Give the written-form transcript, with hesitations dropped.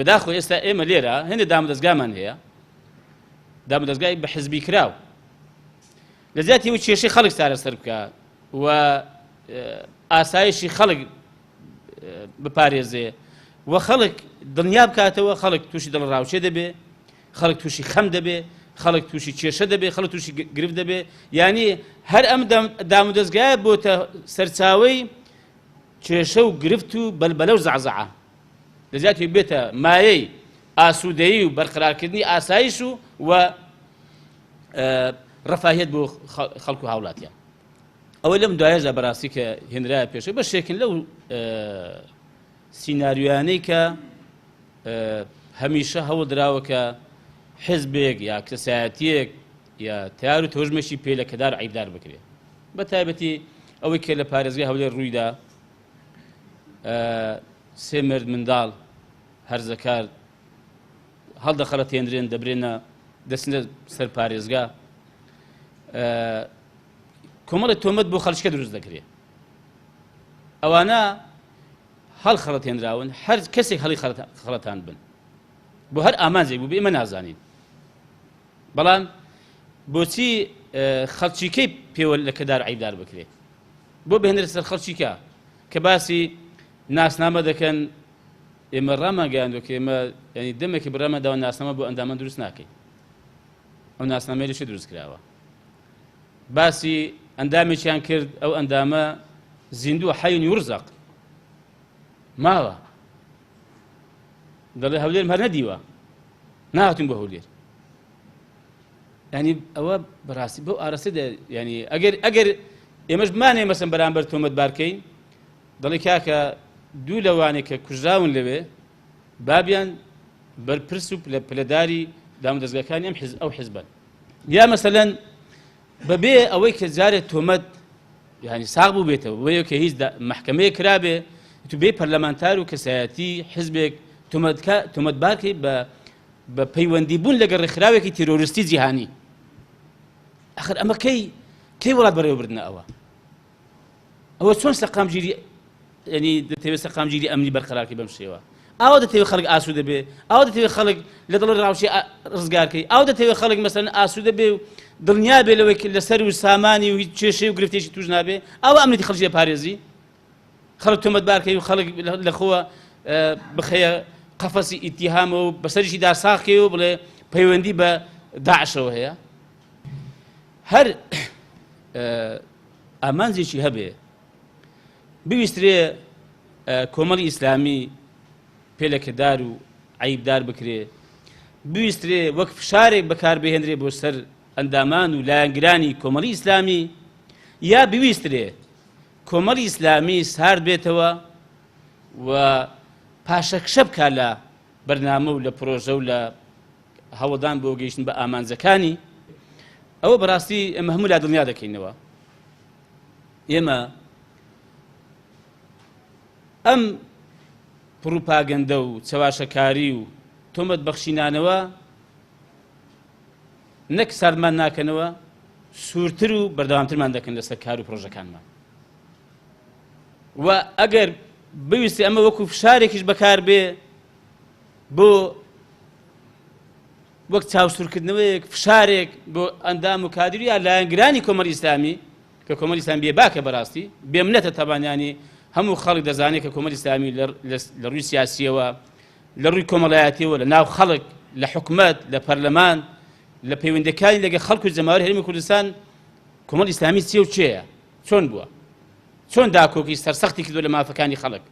بەداخۆ ئێستا ئێمە لێرە هێندە دامەدەستگامان هەیە دامەدەستگای بە حزبی کراو لە زیاتی و کێشەی خەڵک چارەسەر بکە و ئاسایشی خەڵک بپارێزێ و خەڵک دڵنیا بکاتەوە خەڵک تووشی دڵڕاوچێ دەبێ خەڵک تووشی خەم دەبێ خەڵک تووشی کێشە دەبێ خەڵک تووشی گرفت دەبێ یعنی هەر ئەم دامەدەستگایە بۆتە سەرچاوەی کێشە و گرفت و بەلبەلە و زەعزەعە لە زیاتی بێتە مایەی ئاسوودەیی و بەرقرارکردنی ئاسایش و ڕەفاهێت بۆ خەڵک و هاوڵاتیان ئەوەی لەم دوایەژە بەڕاستی کە هێنرایە پێشەوە بەشێکن لەو سیناریۆیانەی کە هەمیشە هەوڵ دراوە کە حزبێک یا کەسایەتیەک یا تیار و تۆژمەشی پێلەکەدار عیبدار بکرێت بە تایبەتی ئەوەی کە لە پارێزگای هەولێر ڕوویدا سێ مرد منداڵ هەرزەکار هەڵدەخەڵەتێنرێن دەبرێنە دەچنە سەر پارێزگا کۆمەڵی تۆمەت بۆ خەڵچکە دروست دەکرێت ئەوانە هەڵخەڵەتێنراون هەر کەسێک هەڵی خەڵەتان بن بۆ هەر ئامانجێک بوو بێ ئێمە نازانین بەڵام بۆچی خەڵکیکەی پێوە لەکەدار عیبدار بکرێت بۆ بهێنرێت سەر خەڵکیکە کە باسی ناسنامە دەکەن ئێمە ڕاماگەیاندوە کە ئێمە ینی دەمێکی بڕامەداوە ناسنامە بۆ ئەندامە دروست ناکەین ئەو ناسنامەی لەشی دروست کراوە باسی ئەندامێکیان کرد ئەو ئەندامە زیندووە حەیون یورزەق ماوە دەڵێ هەولێرم هەر نەدیوە نهاتون بۆ هەولێر ینی ئەوە بەڕاستی بەو ئارەسەدا ینی ئەگەر ئێمەش بمانێ مەسەن بەرامبەر تۆمەتبارکەین دەڵێ کاکە دوو لەوانێک کە کوژراون لەوێ بابیان بەرپرس و پلەداری دامەدەستگاکانی ئەو حیزبن یا مەسەلەن بەبێ ئەوەی کە جارێک تۆمەت ینی ساغ بوو بێتەوە بۆیە کە هیچ محکەمەیە کرابێ تو بێ پەرلەمانتار و کەسایەتی حیزبێک تۆمەتبارکەی بە پەیوەندی بوون لەگەڵ ڕێکخراوێکی تیرۆریستی جیهانی ئەخر ئەمە کەی وڵات بەڕێوەبردنە ئەوە چۆن سەقامگیری ینی دەتەوێت سەقامگیری ئەمنی بەرقەرارکەی بەم شێوە ئاوا دەتەوێت خەڵک ئاسوودە بێ ئاوا دەتەوێت خەڵک لە دڵ ڕاوچی ڕزگارکەی ئاوا دەتەوێت خەڵک مەسەلەن ئاسوودە بێ و دڵنیا بێ لەوەی لەسەر و سامانی و هیچ کێشەی و گرفتێکی توش نابێ ئاوا ئەمنیەتی خەڵکی پارێزی خەڵک تۆمەتبارکەی و خەڵک لەخۆوە بخەیە قەفەسی ئیتیهامە و بەسەریشی داساخکەی و بڵێ پەیوەندی بە داعشەوە هەیە هەر ئامانجێکی هەبێ بویسترێ کۆمەڵی ئیسلامی پێلەکەدار و عیبدار بکرێ بویسترێ وەک فشارێک بەکاربهێنرێ بۆ سەر ئەندامان و لایەنگرانی کۆمەڵی ئیسلامی یا بویسترێ کۆمەڵی ئیسلامی سارد بێتەوە و پاشەکشە بکە لە بەرنامە و لە پرۆژە و لە هەوڵدان بۆ گەیشتن بە ئامانجەکانی ئەوە بەڕاستی ئێمە هەموو لا دڵنیا دەکەینەوە ئێمە ئەم پروپاگەندە و چەواشەکاری و تۆمەت بەخشینانەوە نەک ساردمان ناکەنەوە سوورتر و بەردەوامترمان دەکەن لەسەر کار و پرۆژەکانمان و ئەگەر بویستی ئەمە وەکو فشارێکیش بەکار بێ بۆ وەک چاوسورکردنەوەیەک فشارێک بۆ ئەندام و کادری یا لایەنگرانی کۆمەڵی ئیسلامی کە کۆمەڵی ئیسلامی بێباکە بەڕاستی بێمنەتە تەبانیانی هەموو خەڵک دەزانێت کە کۆمەڵی ئیسلامی لە ڕووی سیاسیەوە لە ڕووی کۆمەڵایەتیەوە لە ناو خەڵک لە حکومەت لە پەرلەمان لە پەیوەندەکانی لەگە خەڵک و جەماوەری هەرێمی کوردستان کۆمەڵی ئیسلامی چێ و چێیە چۆن بووە چۆن داکۆکی سەرسەختی کردووە لە مافەکانی خەڵک